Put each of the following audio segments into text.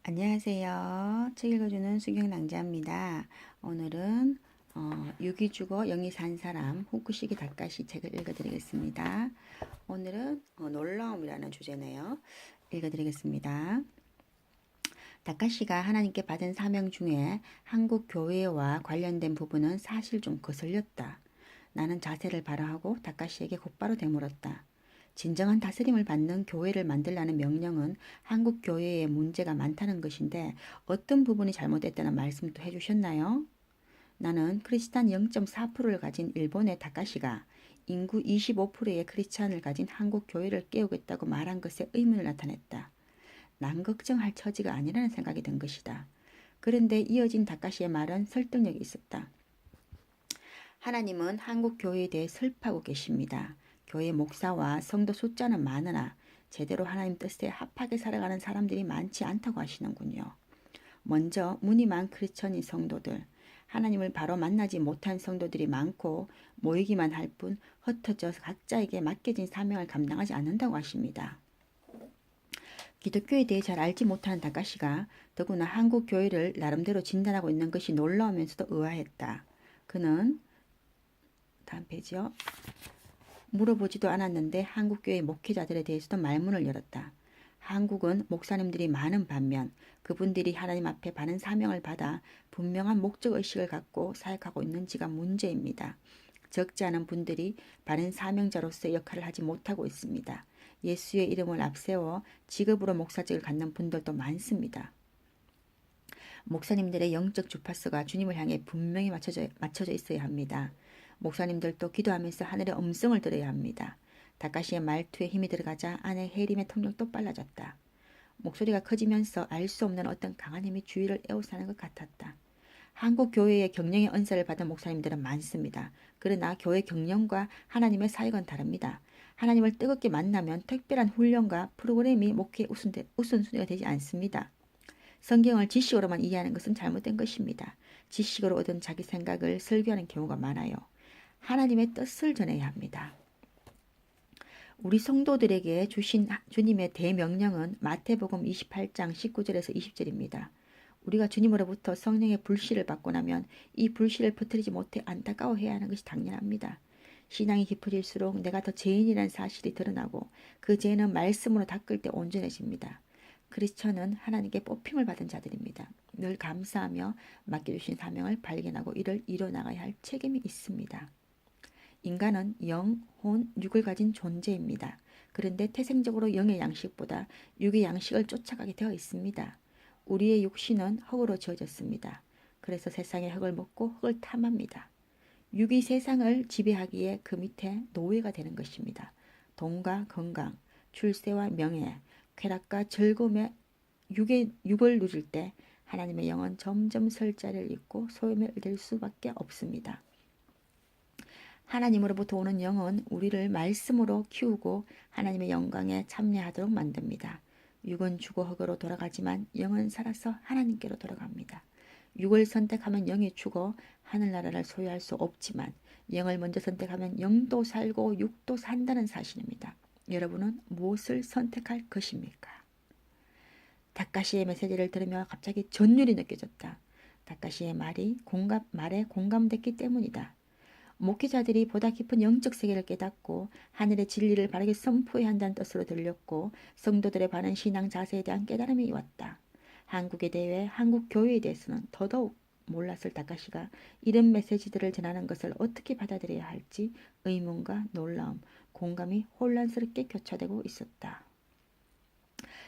안녕하세요. 책 읽어주는 수경낭자입니다. 오늘은 유기주거 영이 산 사람 후쿠시기 다카시 책을 읽어드리겠습니다. 오늘은 놀라움이라는 주제네요. 읽어드리겠습니다. 다카시가 하나님께 받은 사명 중에 한국 교회와 관련된 부분은 사실 좀 거슬렸다. 나는 자세를 발화하고 다카시에게 곧바로 되물었다. 진정한 다스림을 받는 교회를 만들라는 명령은 한국 교회에 문제가 많다는 것인데 어떤 부분이 잘못됐다는 말씀도 해주셨나요? 나는 크리스찬 0.4%를 가진 일본의 다카시가 인구 25%의 크리스찬을 가진 한국 교회를 깨우겠다고 말한 것에 의문을 나타냈다. 남 걱정할 처지가 아니라는 생각이 든 것이다. 그런데 이어진 다카시의 말은 설득력이 있었다. 하나님은 한국 교회에 대해 슬퍼하고 계십니다. 교회 목사와 성도 숫자는 많으나 제대로 하나님 뜻에 합하게 살아가는 사람들이 많지 않다고 하시는군요. 먼저 무늬만 크리스천인 성도들, 하나님을 바로 만나지 못한 성도들이 많고 모이기만 할 뿐 흩어져 각자에게 맡겨진 사명을 감당하지 않는다고 하십니다. 기독교에 대해 잘 알지 못하는 다카시가 더구나 한국 교회를 나름대로 진단하고 있는 것이 놀라우면서도 의아했다. 그는 다음 페이지요. 물어보지도 않았는데 한국교회 목회자들에 대해서도 말문을 열었다. 한국은 목사님들이 많은 반면 그분들이 하나님 앞에 바른 사명을 받아 분명한 목적의식을 갖고 사역하고 있는지가 문제입니다. 적지 않은 분들이 바른 사명자로서의 역할을 하지 못하고 있습니다. 예수의 이름을 앞세워 직업으로 목사직을 갖는 분들도 많습니다. 목사님들의 영적 주파수가 주님을 향해 분명히 맞춰져 있어야 합니다. 목사님들도 기도하면서 하늘의 음성을 들어야 합니다. 다카시의 말투에 힘이 들어가자 아내 해림의 통력도 빨라졌다. 목소리가 커지면서 알 수 없는 어떤 강한 힘이 주위를 에워싸는 것 같았다. 한국 교회의 경영의 은사를 받은 목사님들은 많습니다. 그러나 교회 경영과 하나님의 사역은 다릅니다. 하나님을 뜨겁게 만나면 특별한 훈련과 프로그램이 목회의 우선순위가 되지 않습니다. 성경을 지식으로만 이해하는 것은 잘못된 것입니다. 지식으로 얻은 자기 생각을 설교하는 경우가 많아요. 하나님의 뜻을 전해야 합니다. 우리 성도들에게 주신 주님의 대명령은 마태복음 28장 19절에서 20절입니다. 우리가 주님으로부터 성령의 불씨를 받고 나면 이 불씨를 퍼뜨리지 못해 안타까워해야 하는 것이 당연합니다. 신앙이 깊어질수록 내가 더 죄인이라는 사실이 드러나고 그 죄는 말씀으로 닦을 때 온전해집니다. 크리스천은 하나님께 뽑힘을 받은 자들입니다. 늘 감사하며 맡겨주신 사명을 발견하고 이를 이뤄나가야 할 책임이 있습니다. 인간은 영, 혼, 육을 가진 존재입니다. 그런데 태생적으로 영의 양식보다 육의 양식을 쫓아가게 되어 있습니다. 우리의 육신은 흙으로 지어졌습니다. 그래서 세상의 흙을 먹고 흙을 탐합니다. 육이 세상을 지배하기에 그 밑에 노예가 되는 것입니다. 돈과 건강, 출세와 명예, 쾌락과 즐거움에 육을 누릴 때 하나님의 영은 점점 설 자리를 잃고 소염에 될 수밖에 없습니다. 하나님으로부터 오는 영은 우리를 말씀으로 키우고 하나님의 영광에 참여하도록 만듭니다. 육은 죽어 흙으로 돌아가지만 영은 살아서 하나님께로 돌아갑니다. 육을 선택하면 영이 죽어 하늘나라를 소유할 수 없지만 영을 먼저 선택하면 영도 살고 육도 산다는 사실입니다. 여러분은 무엇을 선택할 것입니까? 다카시의 메시지를 들으며 갑자기 전율이 느껴졌다. 다카시의 말에 공감됐기 때문이다. 목회자들이 보다 깊은 영적 세계를 깨닫고 하늘의 진리를 바르게 선포해야 한다는 뜻으로 들렸고 성도들의 바른 신앙 자세에 대한 깨달음이 왔다. 한국에 대해 한국 교회에 대해서는 더더욱 몰랐을 다카시가 이런 메시지들을 전하는 것을 어떻게 받아들여야 할지 의문과 놀라움, 공감이 혼란스럽게 교차되고 있었다.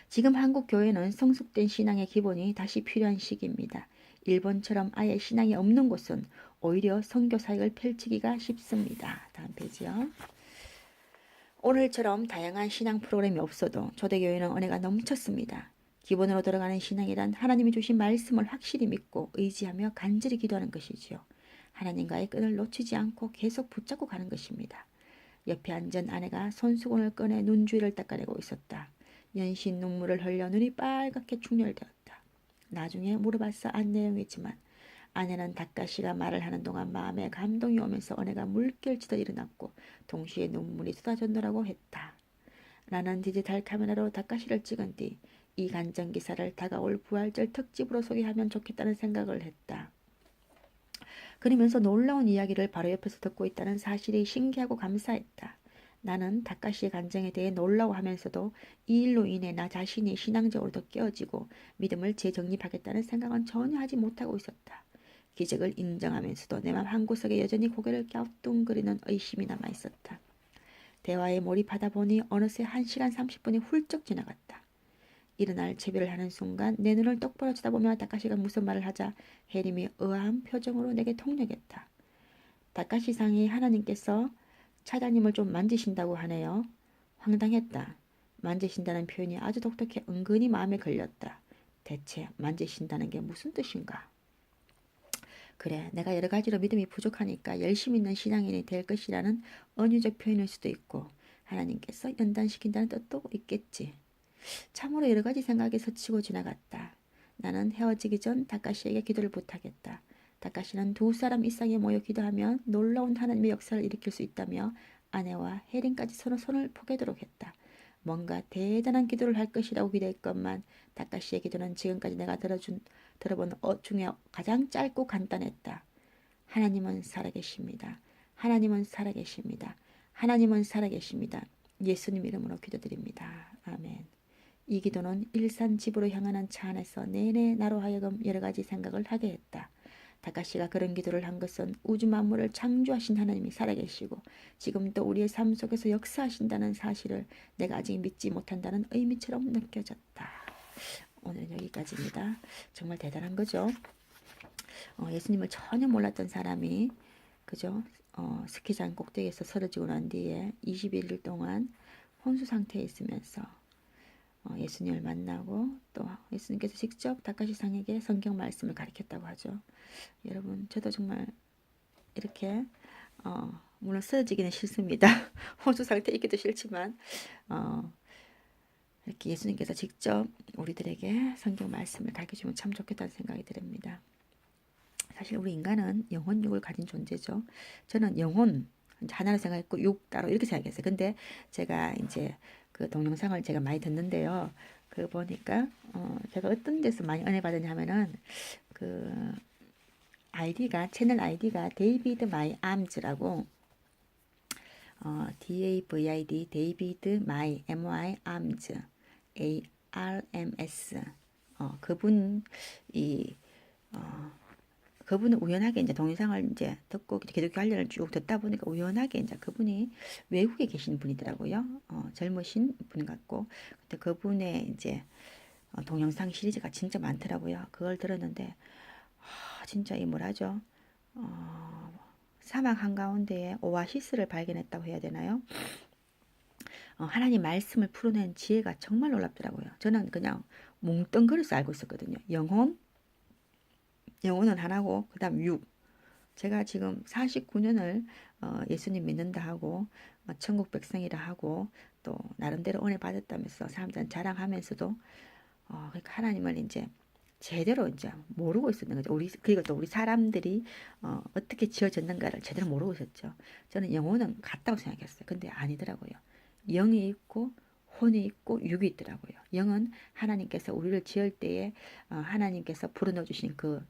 지금 한국 교회는 성숙된 신앙의 기본이 다시 필요한 시기입니다. 일본처럼 아예 신앙이 없는 곳은 오히려 선교 사역을 펼치기가 쉽습니다. 다음 페이지요. 오늘처럼 다양한 신앙 프로그램이 없어도 초대교회는 은혜가 넘쳤습니다. 기본으로 들어가는 신앙이란 하나님이 주신 말씀을 확실히 믿고 의지하며 간절히 기도하는 것이지요. 하나님과의 끈을 놓치지 않고 계속 붙잡고 가는 것입니다. 옆에 앉은 아내가 손수건을 꺼내 눈 주위를 닦아내고 있었다. 연신 눈물을 흘려 눈이 빨갛게 충혈되었다. 나중에 물어봤어 안 내용이지만 아내는 다카시가 말을 하는 동안 마음에 감동이 오면서 은혜가 물결치듯 일어났고 동시에 눈물이 쏟아졌노라고 했다. 나는 디지털 카메라로 다카시를 찍은 뒤 이 간증 기사를 다가올 부활절 특집으로 소개하면 좋겠다는 생각을 했다. 그러면서 놀라운 이야기를 바로 옆에서 듣고 있다는 사실이 신기하고 감사했다. 나는 다카시의 간증에 대해 놀라워하면서도 이 일로 인해 나 자신이 신앙적으로 더 깨어지고 믿음을 재정립하겠다는 생각은 전혀 하지 못하고 있었다. 기적을 인정하면서도 내 맘 한구석에 여전히 고개를 갸우뚱거리는 의심이 남아있었다. 대화에 몰입하다 보니 어느새 1시간 30분이 훌쩍 지나갔다. 일어날 채비를 하는 순간 내 눈을 똑바로 쳐다보며 다카시가 무슨 말을 하자 해림이 의아한 표정으로 내게 통역했다. 다카시상이 하나님께서 차장님을 좀 만지신다고 하네요. 황당했다. 만지신다는 표현이 아주 독특해 은근히 마음에 걸렸다. 대체 만지신다는 게 무슨 뜻인가? 그래, 내가 여러 가지로 믿음이 부족하니까 열심히 있는 신앙인이 될 것이라는 은유적 표현일 수도 있고 하나님께서 연단시킨다는 뜻도 있겠지. 참으로 여러 가지 생각이 스치고 지나갔다. 나는 헤어지기 전 다카시에게 기도를 부탁했다. 다카시는 두 사람 이상이 모여 기도하면 놀라운 하나님의 역사를 일으킬 수 있다며 아내와 혜린까지 서로 손을 포개도록 했다. 뭔가 대단한 기도를 할 것이라고 기대했건만 다카시의 기도는 지금까지 내가 들어본 중에 가장 짧고 간단했다. 하나님은 살아계십니다. 하나님은 살아계십니다. 하나님은 살아계십니다. 예수님 이름으로 기도드립니다. 아멘. 이 기도는 일산 집으로 향하는 차 안에서 내내 나로 하여금 여러 가지 생각을 하게 했다. 다카시가 그런 기도를 한 것은 우주 만물을 창조하신 하나님이 살아계시고 지금도 우리의 삶 속에서 역사하신다는 사실을 내가 아직 믿지 못한다는 의미처럼 느껴졌다. 오늘은 여기까지입니다. 정말 대단한 거죠. 예수님을 전혀 몰랐던 사람이 그죠? 스키장 꼭대기에서 쓰러지고 난 뒤에 21일 동안 혼수 상태에 있으면서 예수님을 만나고 또 예수님께서 직접 다카시상에게 성경 말씀을 가르쳤다고 하죠. 여러분 저도 정말 이렇게 물론 쓰러지기는 싫습니다. 혼수 상태에 있기도 싫지만 이렇게 예수님께서 직접 우리들에게 성경 말씀을 가르쳐주면 참 좋겠다는 생각이 듭니다. 사실 우리 인간은 영혼육을 가진 존재죠. 저는 영혼 하나로 생각했고 육 따로 이렇게 생각했어요. 근데 제가 이제 그 동영상을 제가 많이 듣는데요. 그 보니까 제가 어떤 데서 많이 은혜 받았냐면은 그 채널 아이디가 데이비드 마이 암즈라고 DAVID 데이비드 마이 MY 암즈 ARMS 그분은 우연하게 이제 동영상을 이제 듣고 기독교 관련을 쭉 듣다 보니까 우연하게 이제 그분이 외국에 계신 분이더라고요. 젊으신 분 같고. 근데 그분의 이제 동영상 시리즈가 진짜 많더라고요. 그걸 들었는데 진짜 이 뭐라죠? 사막 한가운데에 오아시스를 발견했다고 해야 되나요? 하나님 말씀을 풀어낸 지혜가 정말 놀랍더라고요. 저는 그냥 뭉뚱그려서 알고 있었거든요. 영혼은 하나고 그 다음 육. 제가 지금 49년을 예수님 믿는다 하고 천국 백성이라 하고 또 나름대로 은혜 받았다면서 사람들은 자랑하면서도 그러니까 하나님을 이제 제대로 이제 모르고 있었는 거죠. 그리고 또 우리 사람들이 어떻게 지어졌는가를 제대로 모르고 있었죠. 저는 영혼은 같다고 생각했어요. 근데 아니더라고요. 영이 있고 혼이 있고 육이 있더라고요. 영은 하나님께서 우리를 지을 때에 하나님께서 불어넣어 주신 그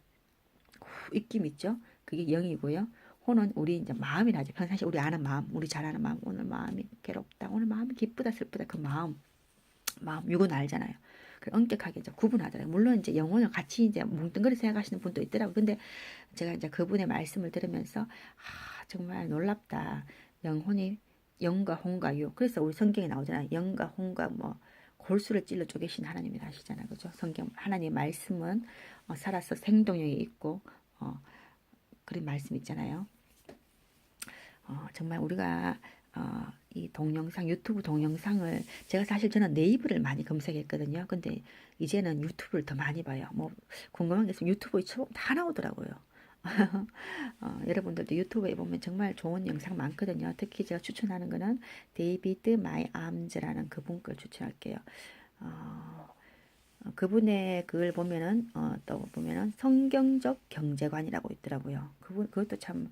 입김 있죠. 그게 영이고요. 혼은 우리 이제 마음이라죠. 평상시 우리 아는 마음, 우리 잘 아는 마음. 오늘 마음이 괴롭다, 오늘 마음이 기쁘다, 슬프다. 그 마음 육은 알잖아요. 그 엄격하게 이제 구분하더라고요. 물론 이제 영혼을 같이 이제 뭉뚱그려 생각하시는 분도 있더라고요. 근데 제가 이제 그분의 말씀을 들으면서 정말 놀랍다. 영과 혼과 육. 그래서 우리 성경에 나오잖아요. 영과 혼과 뭐 골수를 찔러 쪼개신 하나님이 하시잖아요. 그죠? 성경 하나님의 말씀은 살아서 생동력이 있고 그런 말씀 있잖아요. 정말 우리가 이 동영상 유튜브 동영상을 제가 사실 저는 네이버를 많이 검색했거든요. 근데 이제는 유튜브를 더 많이 봐요. 뭐 궁금한 게 있으면 유튜브에 쳐보면 다 나오더라고요. 여러분들도 유튜브에 보면 정말 좋은 영상 많거든요. 특히 제가 추천하는 거는 데이비드 마이 암즈라는 그분 걸 추천할게요. 그분의 그걸 보면은 또 보면은 성경적 경제관이라고 있더라고요. 그것도 참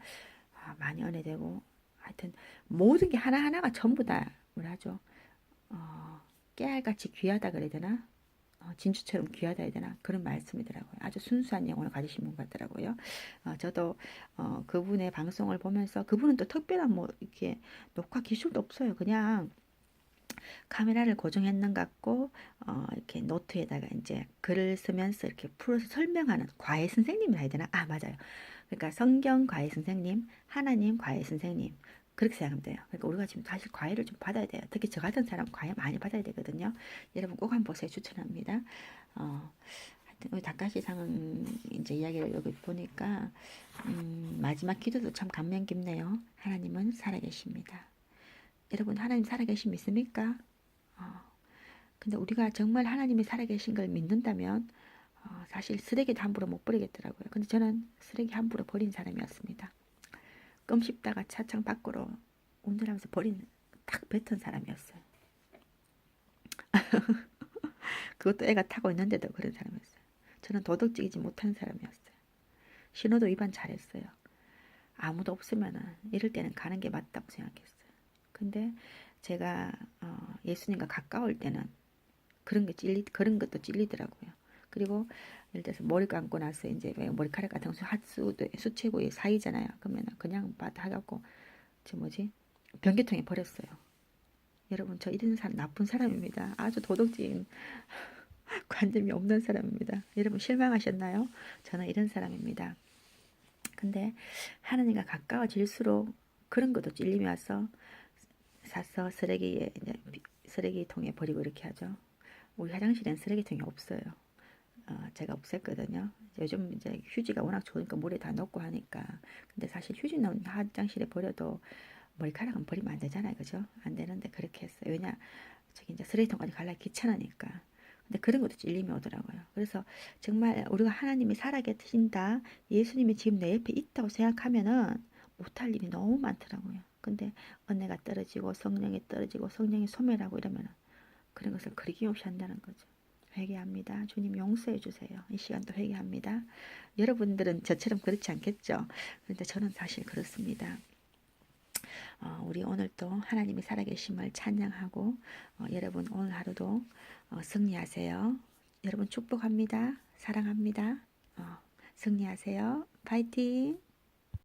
많이 은혜되고 하여튼 모든 게 하나하나가 전부 다 뭐라죠? 깨알같이 귀하다 그래야 되나? 진주처럼 귀하다 해야 되나 그런 말씀이더라고요. 아주 순수한 영혼을 가지신 분 같더라고요. 저도 그분의 방송을 보면서 그분은 또 특별한 뭐 이렇게 녹화 기술도 없어요. 그냥 카메라를 고정했는 것 같고 이렇게 노트에다가 이제 글을 쓰면서 이렇게 풀어서 설명하는 과외 선생님이라 해야 되나? 아 맞아요. 그러니까 성경 과외 선생님, 하나님 과외 선생님 그렇게 생각하면 돼요. 그러니까 우리가 지금 사실 과외를 좀 받아야 돼요. 특히 저 같은 사람 과외 많이 받아야 되거든요. 여러분 꼭 한번 보세요. 추천합니다. 하여튼 우리 다카시 상 이제 이야기를 여기 보니까 마지막 기도도 참 감명 깊네요. 하나님은 살아계십니다. 여러분 하나님 살아계심 믿습니까? 어, 근데 우리가 정말 하나님이 살아계신 걸 믿는다면 사실 쓰레기도 함부로 못 버리겠더라고요. 근데 저는 쓰레기 함부로 버린 사람이었습니다. 껌 씹다가 차창 밖으로 운전하면서 딱 뱉은 사람이었어요. 그것도 애가 타고 있는데도 그런 사람이었어요. 저는 도덕적이지 못한 사람이었어요. 신호도 위반 잘했어요. 아무도 없으면은 이럴 때는 가는 게 맞다고 생각했어요. 근데 제가 예수님과 가까울 때는 그런 것도 찔리더라고요. 그리고 예를 들어서 머리 감고 나서 이제 머리카락 같은 거 수채구의 사이잖아요. 그러면 그냥 해갖고 저 뭐지 변기통에 버렸어요. 여러분 저 이런 사람 나쁜 사람입니다. 아주 도덕적인 관점이 없는 사람입니다. 여러분 실망하셨나요? 저는 이런 사람입니다. 근데 하나님과 가까워질수록 그런 것도 찔림이 와서 사서 쓰레기통에 버리고 이렇게 하죠. 우리 화장실엔 쓰레기통이 없어요. 제가 없앴거든요. 요즘 이제 휴지가 워낙 좋으니까 물에 다 넣고 하니까. 근데 사실 휴지는 화장실에 버려도 머리카락은 버리면 안 되잖아요. 그죠? 안 되는데 그렇게 했어요. 왜냐? 저기 이제 쓰레기통까지 갈라 귀찮으니까. 근데 그런 것도 찔림이 오더라고요. 그래서 정말 우리가 하나님이 살아계신다, 예수님이 지금 내 옆에 있다고 생각하면은 못할 일이 너무 많더라고요. 근데 은혜가 떨어지고 성령이 떨어지고 성령이 소멸하고 이러면은 그런 것을 그리김없이 한다는 거죠. 회개합니다. 주님 용서해 주세요. 이 시간도 회개합니다. 여러분들은 저처럼 그렇지 않겠죠? 그런데 저는 사실 그렇습니다. 우리 오늘도 하나님이 살아계심을 찬양하고 여러분 오늘 하루도 승리하세요. 여러분 축복합니다. 사랑합니다. 승리하세요. 파이팅!